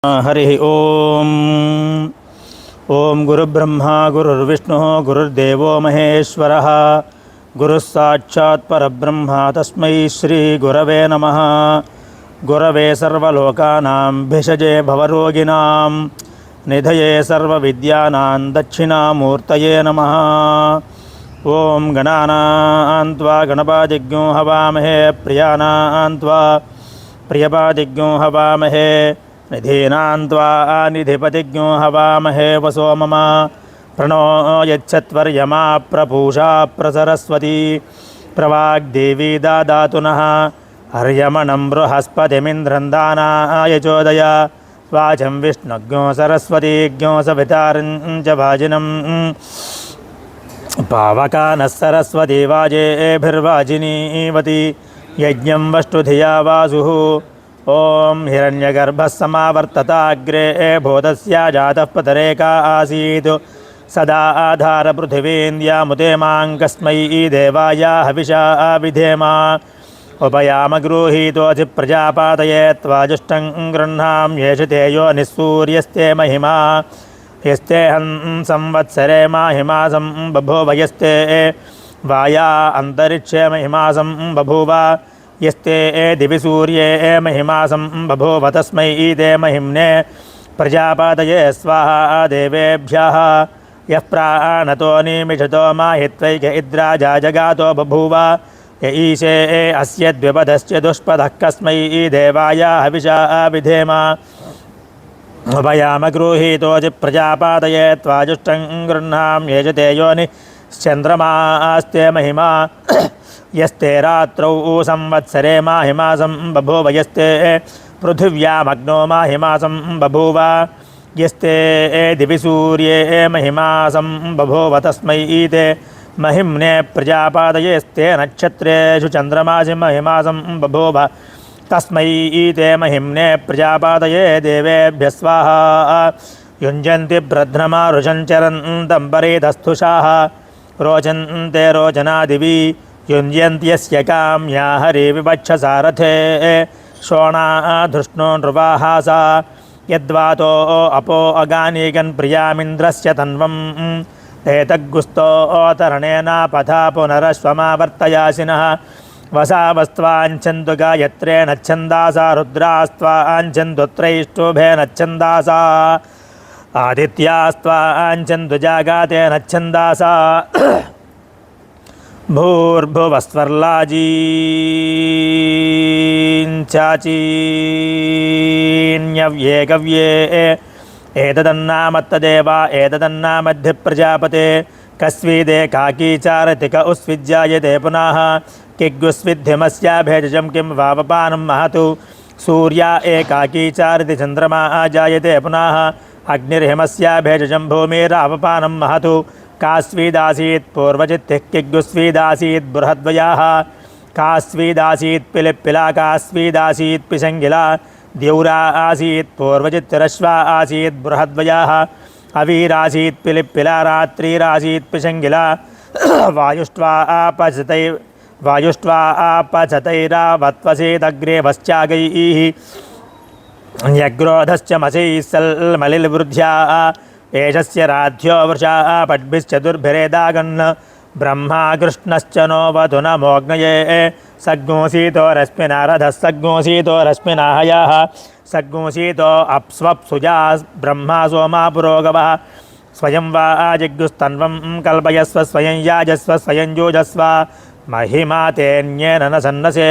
हरि ओम। ओम गुरुब्रह्मा गुरुर्विष्णुः गुरुर्देवो महेश्वरः गुरुः साक्षात् परब्रह्म तस्मै श्री गुरवे नमः। गुरवे सर्वलोकानां भिषजे भवरोगिणां निधये सर्वविद्यानां दक्षिणामूर्तये नमः। ओम गणानां त्वा गणपतिज्ञो हवामहे प्रियाणां त्वा प्रियपादिज्ञो हवामहे निधीनां त्वा निधिपतिज्ञो हवामहे वसो मम। प्रणो यच्छत्वर्यमा प्रपूषा प्रसरस्वती प्रवाग्देवी ददातु नः। हर्यमणं बृहस्पतिमिन्द्रं दानाय चोदय वाचं विष्णुज्ञो सरस्वतीज्ञो सवितारं च वाजिनं पावकानः सरस्वती वाजेभिर्वाजिनीवती यज्ञं वष्टुधिया वासुः। ओम हिरण्यगर्भः समावर्तताग्रे भूतस्य जातः पतरेका आसीत् सदा आधार पृथिवीन्द्यामुते मां कस्मै देवाय हविषा विधेम। उपयाम गृहीतोऽधि प्रजापातये त्वाजुष्टं गृह्णां येष ते यो निःसूर्यस्ते महिमा यस्तेऽहं संवत्सरे माहिमासं बभूव यस्ते वाया अन्तरिक्षे महिमासं बभूव यस्ते दिवि सूर्ये महिमासं बभूव तस्मै ते महिम्ने प्रजापातये स्वाहा। देवेभ्यः यः प्राणतो निमिषतो माहित्वैक इद्राजा जगातो बभूव य ईशे अस्य द्विपदस्य दुष्पदः कस्मै देवाय हविषा विधेम। उपयाम गृहीतोऽधि प्रजापातये त्वाजुष्टं गृह्णां येजते योनिश्चन्द्रमास्ते महिमा यस्ते रात्रौ संवत्सरे माहिमासं बभूव यस्ते पृथिव्यामग्नो माहिमासं बभूव यस्ते दिवि सूर्ये महिमासं बभूव तस्मै ते महिम्ने प्रजापातयेस्ते नक्षत्रेषु चन्द्रमासि महिमासं बभूव तस्मै ते महिम्ने प्रजापातये। देवेभ्यः स्वाहा। युञ्जन्ति ब्रध्नमा रुषञ्चरन्तं परेतस्थुषाः रोचन्ते रोचनादिवि युञ्जन्त्यस्य काम्या हरि विवक्षसारथे शोणा धृष्णो नृवाहासा यद्वातो अपो अगानीकन् प्रियामिन्द्रस्य तन्वम् एतद्गुस्तो तरणेन पुनरश्वमावर्तयासिनः वसावस्त्वाञ्छन्तु गायत्रेण छन्दासा रुद्रास्त्वाञ्छन्तु त्रैष्टुभेन छन्दासा आदित्यास्त्वाञ्छन्तु जागातेन छन्दासा भूर्भुवस्वर्लाजीञ्चाचीन्यव्ये गव्ये एतदन्नामत्तदेव एतदन्नामद्धि प्रजापते कस्विदे काकीचारतिक उस्विज्जायते पुनः किग्गुस्विद्धिमस्याभेजं किं वावपानं महतु सूर्या एकाकीचारति चन्द्रमा जायते पुनः अग्निर्हिमस्याभेजं भूमिरावपानं महतु कास्वीदासीत् पूर्वजित्तिः किग्गुस्वीदासीत् बृहद्वयाः कास्वीदासीत् पिलिप्पिला कास्वीदासीत् पिशङ्गिला द्यौरा आसीत् पूर्वजित्तिरश्वा आसीत् बृहद्वयाः अवीरासीत् पिलिप्पिला रात्रिरासीत् पिशङ्गिला वायुष्ट्वा आपचतैरावत्वसेदग्रे वश्चागैः न्यग्रोधश्च मशैः सल्मलिर्वृद्ध्या एषस्य राध्यो वृषा पद्भिश्चतुर्भिरेदागन् ब्रह्मा कृष्णश्च नो वधु नमोऽग्नये सग्गोऽसीतो रश्मिनारधः सग्गोऽसीतो रश्मिनाहयाः सग्गोऽसीतो अप्स्वप्सुजा ब्रह्मा सोमा पुरोगवः स्वयं वा जिग्गुस्तन्वं कल्पयस्व स्वयं याजस्व स्वयं योजस्व महिमा तेऽन्येन न सन्नसे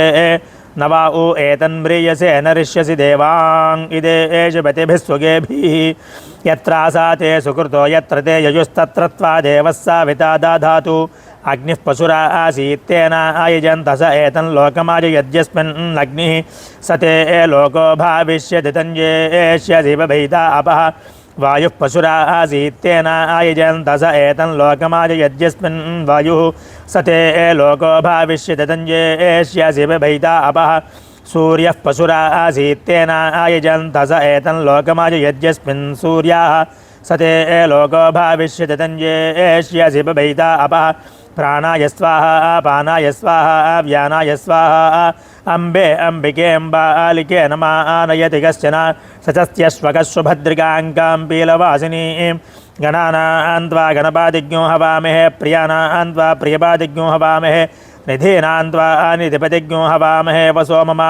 न वा उ एतन्म्रियसे न ऋष्यसि देवाङ् इदेषु पतिभिः स्वगेभिः यत्रासा ते सुकृतो यत्र ते ययुस्तत्र त्वा देवः साविता दधातु अग्निः पशुरा आसीत्तेन आयजन्त स एतन्लोकमाजयद्यस्मिन् अग्निः स ते लोको भाविष्यति तञ्जेष्यसि बभैता अपः वायुः पशुरा आसीत्तेन आयजन्त स एतन्लोकमाजयद्यस्मिन् वायुः स ते लोको भाविष्यति तञ्जेष्यसि बभैता अपः सूर्यः पशुरा आसीत्तेन आयजन्त स एतन्लोकमाजयद्यस्मिन् सूर्याः स ते लोको भाविष्यति तञ्जेष्यसि बभैता अपः ప్రాణాయ స్వాహ పానాయ స్వాహ వ్యానాయ స్వాహ అంబే అంబికే అంబాలికే నమానయతి కశ్చన సచస్త్యశ్వకశుభద్రికాంకాం పీలవాసిని గణానాన్ త్వా గణపాదిజ్ఞో హవామహే ప్రియానాన్ త్వా ప్రియపాదిజ్ఞో హవామహే నిధీనాన్ త్వా నిధిపతిజ్ఞో హవామహే వసో మమ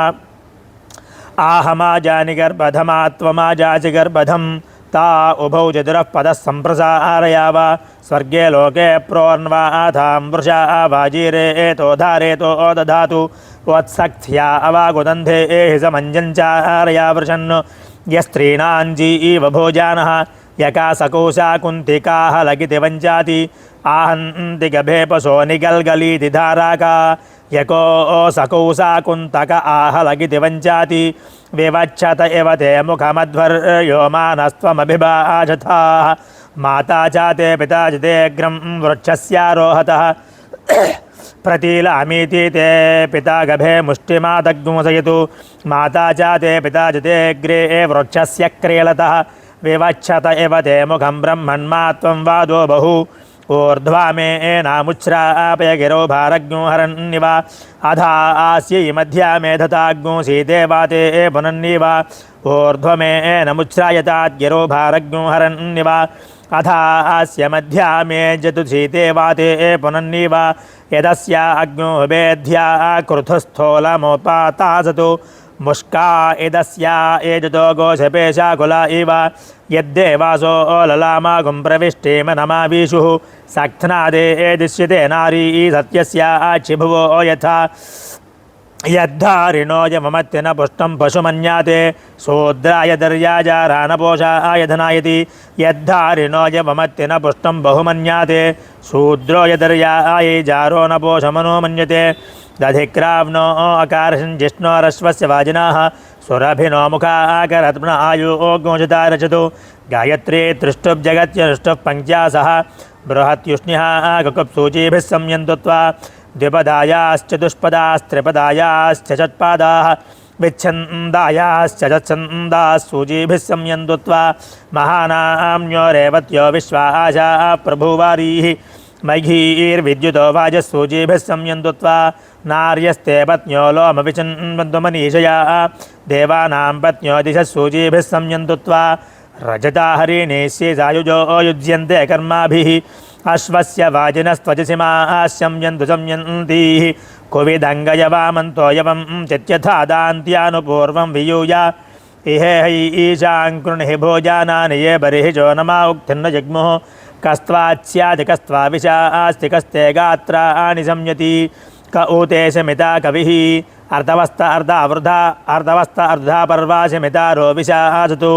आहमाजानि गर्भधमा त्वमाजासि गर्भधं ता उभौ चतुरः पदः सम्प्रसारयाव स्वर्गे लोके प्रोन्वाथां वृषा वाजीरेतो धारेतो दधातु वत्सख्या अवागुदन्धे हि समञ्जञ्चारया वृषन् यस्त्रीणां जीवभोजानः यका सकोशा कुन्तिकाः लगिति वञ्चाति आहन्ति गभेपशो निगल्गलीति धाराका यको सकोसा कुन्तक आहलगिति वञ्चाति विवक्षत इव ते मुखमध्वर्यो मानस्त्वमभिभाषथा माता च ते पिता च ते अग्रं वृक्षस्यारोहतः प्रतीलामीति ते पिता गभे मुष्टिमादग्मुसयतु माता च ते पिता च ते अग्रे वृक्षस्य क्रीलतः विवक्षत इव ते मुखं ब्रह्मण्मा त्वं वादो बहु ऊर्ध्वा मे नामुच्छ्रापय गिरो भारज्ञो हरन्निव अधा आस्यै मध्या मे धताग्नो सीते वाते पुनन्निव ऊर्ध्व मे नमुच्छ्रायताद्गिरो भारज्ञो हरन्निव अधा आस्य मध्या मे जतु सीते वाते पुनन्निव यदस्या अग्नो वेद्या कृथुस्थोलमोपातासतु मुष्का इदस्या एजतो गोशपेशाकुला इव यद्देवासो ललामागुं प्रविष्टेम नमावीषुः सक्थ्नादे दृश्यते नारी सत्यस्याचिभुवो यथा यद्धारिणो यममत्यन पुष्टं पशुमन्याते शूद्राय दर्याजारानपोषाय धनायति यद्धारिणो यममत्यन पुष्टं बहुमन्याते शूद्रो यदर्याय जारो न पोषमनो मन्यते दधिक्राव्नो अकारशं जिष्णोरश्वस्य वाजिनाः सुरभिनो मुखाकरत्न आयु गोचता रचतु गायत्री त्रिष्टुब्जगत्यष्टुः पञ्चासः बृहत्युष्ण्यः ककुप्सूचीभिः संयन्तु त्वा द्विपदायाश्चतुष्पदास्त्रिपदायाश्च षट्पादाः विच्छन्दायाश्च षट्छन्दाः सूचीभिः संयन्तु त्वा महानाम्न्यो रेवत्यो विश्वासा प्रभुवारीः मैघीर्विद्युतो वाजसूचीभिः संयन्तु त्वा नार्यस्ते पत्न्यो लोमविचिन्वन्तु मनीषया देवानां पत्न्यो दिशः सूचीभिः संयन्तु त्वा रजता हरिणेस्ये सायुजो युज्यन्ते कर्माभिः अश्वस्य वाजिनस्त्वजसिमाः संयन्तु संयन्तीः कुविदङ्गयवामन्तो यवं चित्यथा दान्त्यानुपूर्वं वियूय इहे ईशां कृणिः भोजानानि ये बर्हिषो नमा उक्थिर्न जग्मुः कस्त्वास्यादि कस्त्वाविशास्ति कस्ते गात्राणि संयति क ऊतेशमिता कविः अर्धवस्त अर्धावृधा अर्धवस्त अर्धा पर्वाशमितारो विशासतु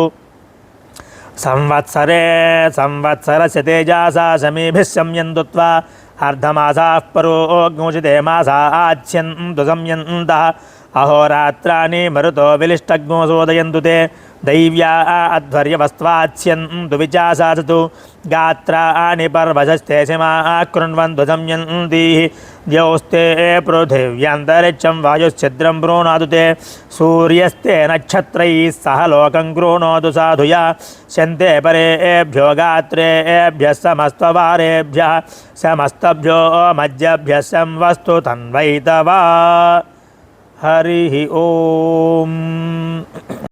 संवत्सरे संवत्सरस्य तेजासा शमीभिः संयन्तु त्वा अर्धमासाः परोऽग्मुचिते मासा आच्छन्तु संयन्तः अहोरात्राणि मरुतो विलिष्टग्नो सोदयन्तु ते दैव्या अध्वर्यवस्त्वाच्छन्तु विचासासतु गात्राणि पर्वशस्ते सिमाः कृण्वन्तु संयन्तीः द्यौस्ते पृथिव्यन्तरिक्षं वायुश्छिद्रं प्रोणातु ते सूर्यस्ते नक्षत्रैः सह लोकं कृणोतु साधुया शन्ते परेभ्यो गात्रेभ्यः समस्तवारेभ्यः समस्तभ्यो मज्जभ्यः संवस्तु तन्वैतवा हरिः ओम्।